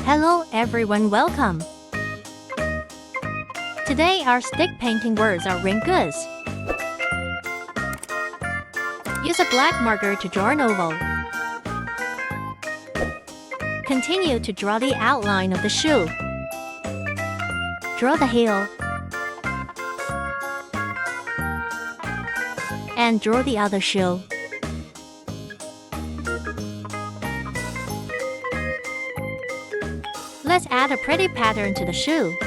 Hello everyone, welcome! Today our stick painting words are ringus. Use a black marker to draw an oval. Continue to draw the outline of the shoe. Draw the heel. And draw the other shoe. Let's add a pretty pattern to the shoe.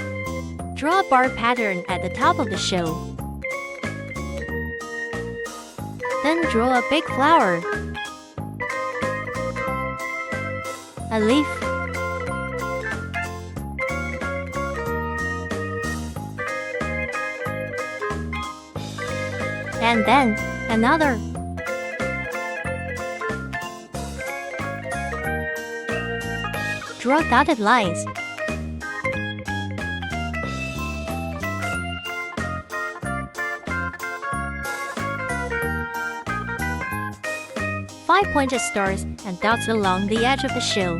Draw a bar pattern at the top of the shoe. Then draw a big flower, a leaf, and then another. Draw dotted lines. Five pointed stars and dots along the edge of the shoe.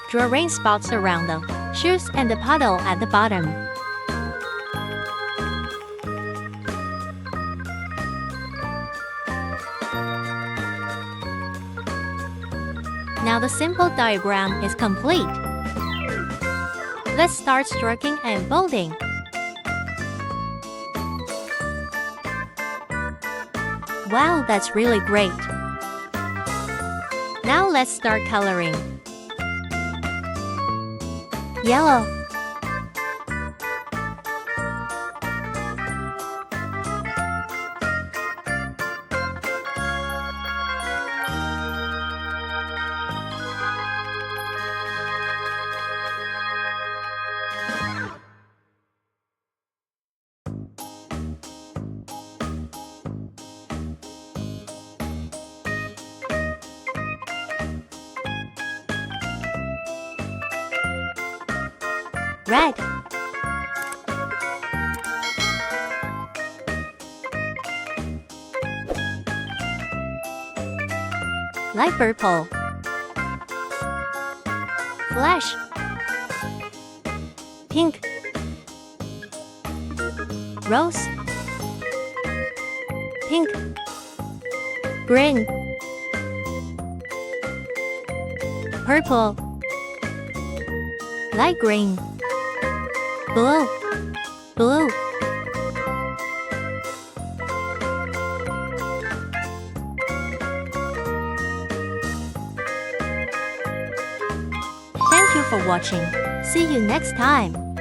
Draw rain spots around the shoes and the puddle at the bottom. Now the simple diagram is complete. Let's start stroking and bolding. Wow, that's really great! Now let's start coloring. Yellow, red, light purple, flash, pink, rose, pink, green, purple, light green, blue, blue. Thank you for watching. See you next time.